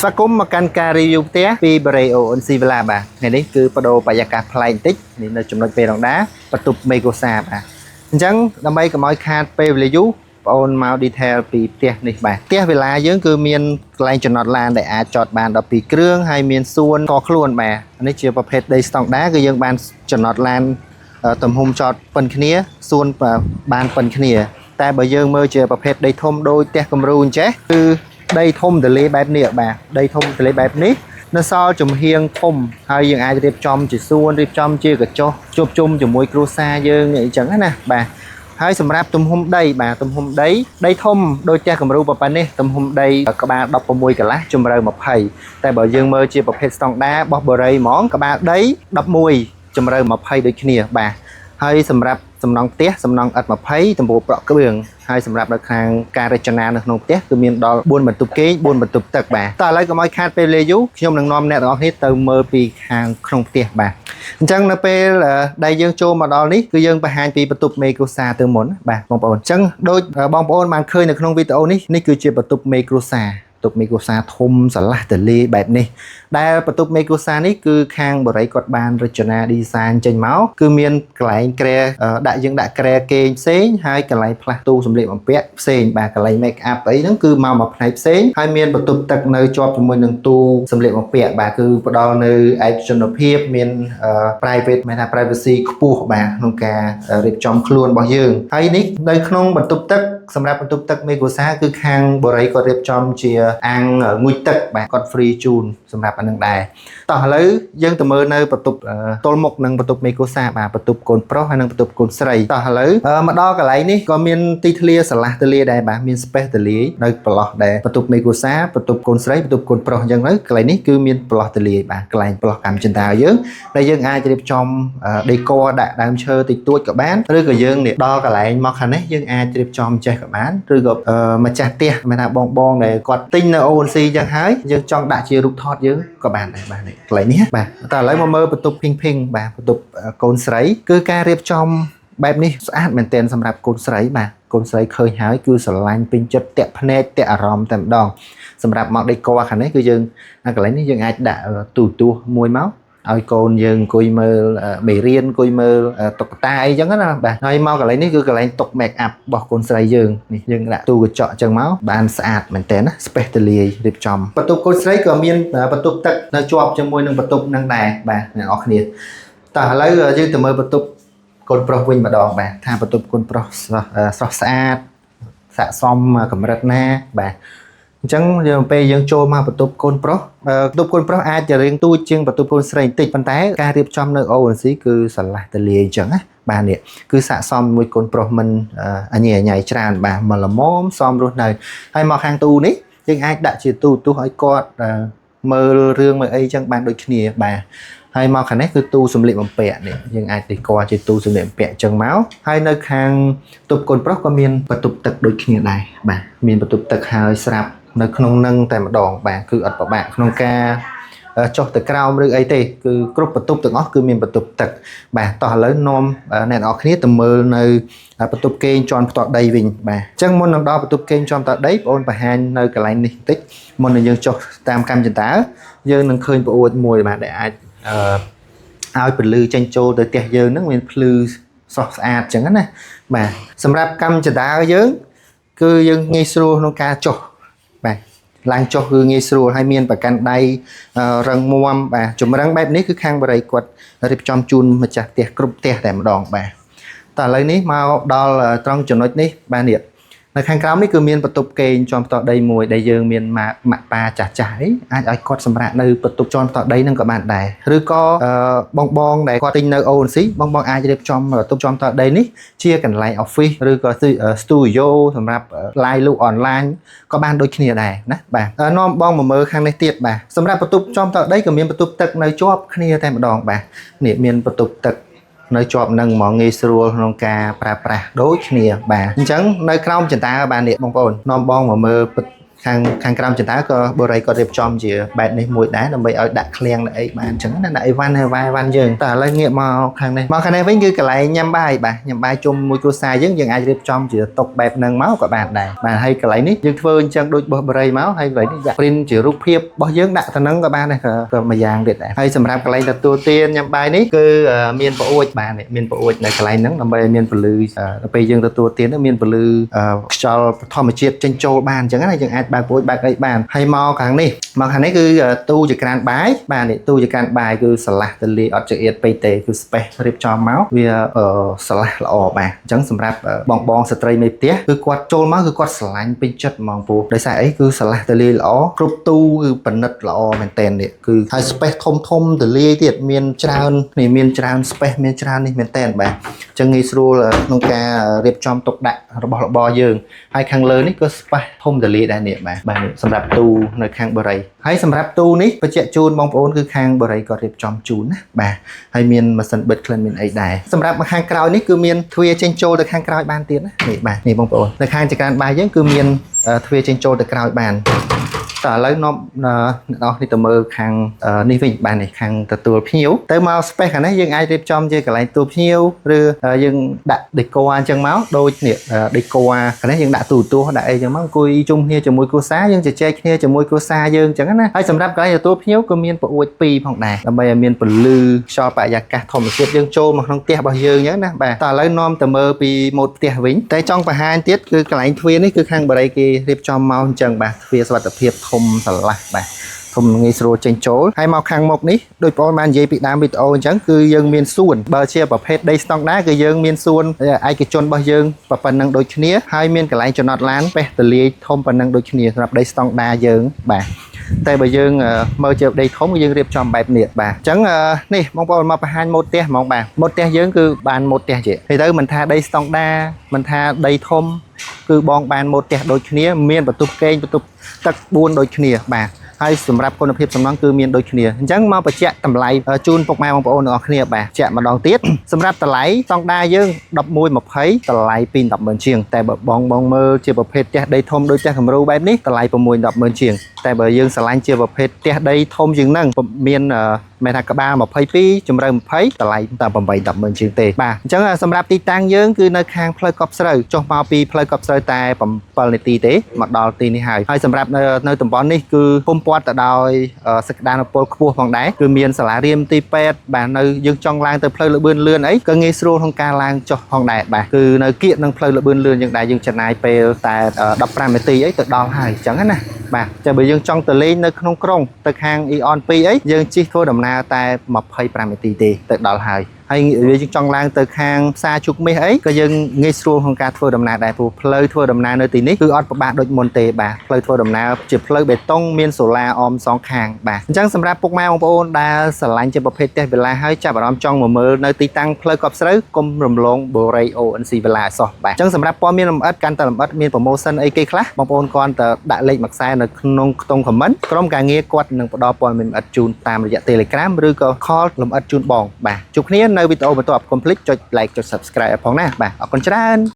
ស្វាគមន៍មកកាន់ការ review ផ្ទះពី Barrio Encivilla បាទថ្ងៃនេះគឺបដូរបរិយាកាសប្លែកបន្តិចនេះនៅចំណុចពេលរងដាបន្ទប់ Megosa បាទអញ្ចឹងដើម្បីកុំឲ្យខាតពេលវេលាយូរបងអូនមក detail ពីផ្ទះនេះបាទផ្ទះវិឡាយើងគឺមានកន្លែងចំណតឡានដែលអាចចតបាន12គ្រឿងហើយមានសួនតខ្លួនបាទនេះជាប្រភេទដីស្តង់ដាគឺយើងបានចំណតឡានទំហំចតប៉ុនគ្នាសួនបានប៉ុនគ្នាតែបើយើងមើលជាប្រភេទដីធំដូចផ្ទះគំរូអញ្ចេះគឺដីធំទលេបែបនេះបាទដីធំទលេបែបនេះនៅសល់ចំហៀងធំហើយយើងអាចរៀបចំជាសួនរៀបចំជាកញ្ចុះជួបជុំជាមួយគ្រួសារយើងអញ្ចឹងណាបាទហើយសម្រាប់ទំហំដីបាទទំហំដីធំដូចផ្ទះគំរូប៉ុណ្ណេះទំហំដីក្បាល16កន្លះជម្រៅ20តែបើយើងមើលជាប្រភេទស្តង់ដារបស់បូរីហ្មងក្បាលដី11ជម្រៅ20ដូចគ្នាបាទហើយសម្រាប់សំណង់ផ្ទះសំណង់ឥដ្ឋ20ទំព័រប្រក់គ្រឿងហើយសម្រាប់នៅខាងការរចនានៅក្នុងផ្ទះគឺមានដល់4បន្ទប់គេង4បន្ទប់ទឹកបាទតោះឥឡូវកុំឲ្យខាតពេលវេលាយូរខ្ញុំនឹងនាំអ្នកទាំងអស់គ្នាទៅមើលពីខាងក្នុងផ្ទះបាទអញ្ចឹងនៅពេលដែលយើងចូលមកដល់នេះគឺយើងបង្ហាញពីបន្ទប់ Megosa ទៅមុនបាទបងប្អូនអញ្ចឹងដូចបងប្អូនបានឃើញនៅក្នុងវីដេអូនេះគឺជាបន្ទប់ Megosaបន្ទប់ Megosa ធំស្រឡះទលេបែបនេះដែលបន្ទប់ Megosa នេះគឺខាងបរិយគាត់បានរចនា design ចេញមកគឺមានកន្លែងក្រែដាក់ក្រែគេងផ្សេងហើយកន្លែងផ្លាស់ទូសម្លៀកបំពាក់ផ្សេងបាទកន្លែង make up អីហ្នឹងគឺមកមួយផ្នែកផ្សេងហើយមានបន្ទប់ទឹកនៅជាប់ជាមួយនឹងទូសម្លៀកបំពាក់បាទគឺផ្ដល់នៅឯកជនភាពមាន private មានថា privacy ខ្ពស់បាទក្នុងការរៀបចំខ្លួនរបស់យើងហើយនេះនៅក្នុងបន្ទប់ទឹកសម្រាប់បន្ទប់ទឹក Megosa គឺខាងបរិយគាត់រៀបចំជាអាងងូតទឹកបាទគាត់ free ជូនសម្រាប់អានឹងដែរតោះឥឡូវយើងទៅមើលនៅបន្ទប់ទល់មុខនឹងបន្ទប់ Megosa បាទបន្ទប់កូនប្រុសហើយនិងបន្ទប់កូនស្រីតោះឥឡូវមកដល់កន្លែងនេះក៏មានទីធ្លាស្រឡះទលាដែរបាទមាន space ទលានៅប្រឡោះដែរបន្ទប់ Megosa បន្ទប់កូនស្រីបន្ទប់កូនប្រុសអញ្ចឹងទៅកន្លែងនេះគឺមានប្រឡោះទលាបាទកន្លែងប្រឡោះកម្មចិន្តាយើងដែលយើងអាចរៀបចំdecor ដាក់ដើមឈើតិចតួចក៏បានឬក៏យើងនេះដល់កន្លែងមកខាងនេះយើងអាចរៀបចំចេះក៏បានឬក៏ម្ចាស់ផ្ទះមានថាបងដែលគាត់ទិញនៅ ONC អញ្ចឹងហើយយើងចង់ដាក់ជារូបថតយើងក៏បានដែរបាទនេះកន្លែងនេះបាទតែឥឡូវមកមើលបន្ទប់ Ping បាទបន្ទប់កូនស្រីគឺការរៀបចំបែបនេះស្អាតមែនទែនសម្រាប់កូនស្រីបាទកូនស្រីឃើញហើយគឺស្រឡាញ់ពេញចិត្តតាក់ភ្នែកតាក់អារម្មណ៍តែម្ដងសម្រាប់មកដេកខាងនេះគឺយើងកន្លែងនេះយើងអាចដាក់ទូរទស្សន៍មួយមកឲ្យកូនយើងអង្គុយមើលមេរៀនអង្គុយមើលតុក្កតាអីចឹងណាបាទហើយមកកន្លែងនេះគឺកន្លែងតុក make up របស់កូនស្រីយើងនេះយើងដាក់ទូកញ្ចក់ចឹងមកបានស្អាតមែនតើណា space ទលាយរៀបចំបន្ទប់កូនស្រីក៏មានបន្ទប់ទឹកនៅជាប់ជាមួយនឹងបន្ទប់នឹងដែរបាទអ្នកនរគ្នាតោះឥឡូវយើងទៅមើលបន្ទប់កូនប្រុសវិញម្ដងបាទថាបន្ទប់កូនប្រុសស្រស់ស្អាតស័ក្តិសមកម្រិតណាបាទអញ្ចឹងយើងពេលយើងចូលមកបន្ទប់កូនប្រុសអាចจะរៀងទូចជាងបន្ទប់កូនស្រីបន្តិចប៉ុន្តែការរៀបចំនៅ ONC គឺស្រឡះទលាយអញ្ចឹងណាបាទនេះគឺស័ក្តិសមមួយកូនប្រុសមិនអញញ៉ៃច្រើនបាទមកល្មមសមរស់នៅហើយមកខាងទូនេះយើងអាចដាក់ជាទូទស្សន៍ឲ្យគាត់មើលរឿងមើលអីចឹងបានដូចគ្នាបាទហើយមកខាងនេះគឺទូសម្លៀកបំពាក់នេះយើងអាចដេកជាទូសម្លៀកបំពាក់ចឹងមកហើយនៅខាងបន្ទប់កូនប្រុសក៏មានបន្ទប់ទឹកដូចគ្នាដែរបាទមានបន្ទប់ទឹកហើយស្រាប់នៅក្នុងនឹងតែម្ដងបាទគឺអត់ពិបាកក្នុងការចុះទៅក្រោមឬអីទេគឺគ្រប់បន្ទប់ទាំងអស់គឺមានបន្ទប់ទឹកបាទតោះឥឡូវនាំអ្នកនរគ្នាទៅមើលនៅបន្ទប់គេងជាន់ផ្ទាល់ដីវិញបាទអញ្ចឹងមុននឹងដល់បន្ទប់គេងជាន់ផ្ទាល់ដីបងអូនបង្ហាញនៅកន្លែងនេះបន្តិចមុននឹងយើងចុះតាមកម្មចិន្តាយើងនឹងឃើញប្អួតមួយបាទដែលអាចឲ្យពលឺចេញចូលទៅផ្ទះយើងហ្នឹងមានភ្លឺស្រស់ស្អាតអញ្ចឹងណាបាទសម្រាប់កម្មចិន្តាយើងគឺយើងងាយស្រួលក្នុងការចុះបាទឡើងចុះគឺងាយស្រួលហើយមានប្រកាន់ដៃរឹងមាំបាទចម្រឹងបែបនេះគឺខាងបរិយគាត់រៀបចំជូនម្ចាស់ផ្ទះគ្រប់ផ្ទះតែម្ដងបាទតោះឥឡូវនេះមកដល់ត្រង់ចំណុចនេះបាទនេះនៅខាងក្រោមនេះគឺមានបន្ទប់គេងជាន់ផ្ទាល់ដីមួយដែលយើងមានម៉ាក់ប៉ាចាស់អីអាចឲ្យគាត់សម្រាកនៅបន្ទប់ជាន់ផ្ទាល់ដីនឹងក៏បានដែរឬក៏បងដែលគាត់ទិញនៅ ONC បងអាចរៀបចំបន្ទប់ជាន់ផ្ទាល់ដីនេះជាកន្លែង office ឬក៏ studio សម្រាប់ live លក់ online ក៏បានដូចគ្នាដែរណាបាទនាំបងមកមើលខាងនេះទៀតបាទសម្រាប់បន្ទប់ជាន់ផ្ទាល់ដីក៏មានបន្ទប់ទឹកនៅជាប់គ្នាតែម្ដងបាទនេះមានបន្ទប់ទឹកនៅជាប់នឹងហ្មងងាយស្រួលក្នុងការប្រើប្រាស់ដូចគ្នាបាទអញ្ចឹងនៅក្រោមចិន្តាបាននេះបងប្អូននាំបងមកមើល ខាងក្រោមចន្ទើក៏បរិយក៏រៀបចំជាបែបនេះមួយដែរដើម្បីឲ្យដាក់ឃ្លាំងដាក់អីបានអញ្ចឹងណាដាក់អីវ៉ាន់ហើយវ៉ាន់យើងតែឥឡូវងាកមកខាងនេះវិញគឺកន្លែងញ៉ាំបាយបាទញ៉ាំបាយជុំមួយគ្រួសារយើងអាចរៀបចំជាតុបែបហ្នឹងមកក៏បានដែរបាទហើយកន្លែងនេះយើងធ្វើអញ្ចឹងដូចបោះបរិយមកហើយកន្លែងនេះដាក់ print ជារូបភាពរបស់យើងដាក់ទៅហ្នឹងក៏បានដែរក៏មួយយ៉ាងទៀតដែរហើយសម្រាប់កន្លែងទទួលទានញ៉ាំបាយនេះគឺមានប្អួចបាទមានប្អួចនៅកន្លែងហ្នឹងដើម្បីឲ្យមានពលឺដល់ពេលយើងទទួលទានទៅមានពលឺខ្យល់ធម្មជាតិចេញចូលបានអញ្ចឹងណាយើងអាចបើកប្អួចបើកអីបានហើយមកខាងនេះគឺទូជាក្រានបាយបាទនេះទូជាក្រានបាយគឺស្រឡះទៅលាយអត់ចង្អៀតពេកទេគឺ space រៀបចំមកវាស្រឡះល្អបាទអញ្ចឹងសម្រាប់បងស្ត្រីមេផ្ទះគឺគាត់ចូលមកគឺគាត់ស្រឡាញ់ពេញចិត្តហ្មងពូដោយសារអីគឺស្រឡះទៅលាយល្អគ្រប់ទូគឺប៉និតល្អមែនតើនេះគឺហើយ space ធំទៅលាយទៀតមានច្រើននេះមានច្រើន space មានច្រើននេះមែនតើបាទអញ្ចឹងងាយស្រួលក្នុងការរៀបចំទុកដាក់របស់របរយើងហើយខាងលើនេះក៏ space ធំទៅលាយដែរនេះបាទនេះសម្រាប់ទូនៅខាងបរិយហើយសម្រាប់ទូនេះបញ្ជាក់ជូនបងប្អូនគឺខាងបរិយក៏រៀបចំជូនណាបាទហើយមានម៉ាស៊ីនបិទក្លិនមានអីដែរសម្រាប់ខាងក្រោយនេះគឺមានទ្វារចេញចូលទៅខាងក្រោយបានទៀតណានេះបាទនេះបងប្អូននៅខាងចក្រានបាយយើងគឺមានទ្វារចេញចូលទៅក្រោយបានតើឥឡូវនាំអ្នកនរនេះទៅមើលខាងនេះវិញបាទនេះខាងទទួលភ្ញៀវទៅមក space ខាងនេះយើងអាចរៀបចំជាកន្លែងទទួលភ្ញៀវឬយើងដាក់ decor អញ្ចឹងមកដូចនេះ decor ខាងនេះយើងដាក់ទូរទស្សន៍ដាក់អីអញ្ចឹងមកអង្គុយជុំគ្នាជាមួយគ្រួសារយើងជជែកគ្នាជាមួយគ្រួសារយើងអញ្ចឹងណាហើយសម្រាប់កន្លែងទទួលភ្ញៀវក៏មានប្អួច2ផងដែរដើម្បីឲ្យមានពន្លឺខ្យល់បរិយាកាសធម្មជាតិយើងចូលមកក្នុងផ្ទះរបស់យើងអញ្ចឹងណាបាទតើឥឡូវនាំទៅមើលពីម៉ូដផ្ទះវិញតែចង់បង្ហាញទៀតគឺកន្លែងទ្វារនេះគឺខាងបរិយគេរៀបចំមកអញ្ចឹងបាទទ្វារសុវត្ថិភាពធំស្រឡះបាទធំងាយស្រួលចេញចូលហើយមកខាងមុខនេះដូចបងបាននិយាយពីដើមវីដេអូអញ្ចឹងគឺយើងមានសួនបើជាប្រភេទដីស្តង់ដាគឺយើងមានសួនឯកជនរបស់យើងប៉ុណ្ណឹងដូចគ្នាហើយមានកន្លែងចំណតឡានបេះទលាយធំប៉ុណ្ណឹងដូចគ្នាសម្រាប់ដីស្តង់ដាយើងបាទតែបើយើងមើលជាដីធំយើងរៀបចំបែបនេះបាទអញ្ចឹងនេះបងប្អូនមកបង្ហាញម៉ូដផ្ទះហ្មងបាទម៉ូដផ្ទះយើងគឺបានម៉ូដផ្ទះជាហើយទៅមិនថាដីស្តង់ដាមិនថាដីធំគឺបងបានម៉ូដផ្ទះដូចគ្នាមានបន្ទប់គេងបន្ទប់ទឹក4ដូចគ្នាបាទហើយសម្រាប់គុណភាពសំណង់គឺមានដូចគ្នាអញ្ចឹងមកបញ្ជាក់តម្លៃជូនពុកម៉ែបងប្អូនទាំងអស់គ្នាបាទបញ្ជាក់ម្ដងទៀតសម្រាប់តម្លៃស្តង់ដាយើង1120តម្លៃ210,000ជាងតែបើបងមើលជាប្រភេទផ្ទះដីធំដូចផ្ទះគំរូបែបនេះតម្លៃ610,000ជាងតែបើយើងឆ្លាញ់ជាប្រភេទផ្ទះដីធំជាងហ្នឹងមានមែនថាក្បាល22ជម្រៅ20តម្លៃតែ810,000ជាងទេបាទអញ្ចឹងសម្រាប់ទីតាំងយើងគឺនៅខាងផ្លូវកប់ស្រូវចុះមកពីផ្លូវកប់ស្រូវតែ7នាទីទេមកដល់ទីនេះហើយសម្រាប់នៅតំបន់នេះគឺពុំព័ទ្ធទៅដោយសក្តានុពលខ្ពស់ផងដែរគឺមានសាលារៀនទីពេទ្យបាទនៅយើងចង់ឡើងទៅផ្លូវលឿនលឿនអីក៏ងាយស្រួលក្នុងការឡើងចុះផងដែរបាទគឺនៅគៀកនឹងផ្លូវលឿនលឿនយើងដែរយើងចំណាយពេលតែ15នាទីអីទៅដល់ហើយអញ្ចឹងណាបាទតែបើយើងចង់ទៅលេងនៅក្នុងក្រុងទៅខាង Eon 2អីយើងជិះធ្វើដំណើរតែ25នាទីទេទៅដល់ហើយហើយយើងចង់ឡើងទៅខាងផ្សារជុកមាសអីក៏យើងងាយស្រួលក្នុងការធ្វើដំណើរដែរព្រោះផ្លូវធ្វើដំណើរនៅទីនេះគឺអត់ពិបាកដូចមុនទេបាទផ្លូវធ្វើដំណើរជាផ្លូវបេតុងមានសូឡាអមសងខាងបាទអញ្ចឹងសម្រាប់ពុកម៉ែបងប្អូនដែលស្រឡាញ់ជាប្រភេទផ្ទះវិឡាហើយចាប់អារម្មណ៍ចង់មកមើលនៅទីតាំងផ្លូវកប់ស្រូវកុំរំលង Borei ONC Villa សោះបាទអញ្ចឹងសម្រាប់ព័ត៌មានលម្អិតកាន់តែលម្អិតមាន promotion អីគេខ្លះបងប្អូនគ្រាន់តែដាក់លេខមួយខ្សែនៅក្នុងខ្ទង់ comment ក្រុមការងារគាត់នឹងផ្ដល់ព័ត៌មានលម្អិតជូនតាមរយៈ Telegram ឬក៏ call លម្អិតជូនបងបាទជួបគ្នានៅវីដេអូបន្ទាប់កុំភ្លេចចុច like ចុច subscribe ផងណាបាទអរគុណច្រើន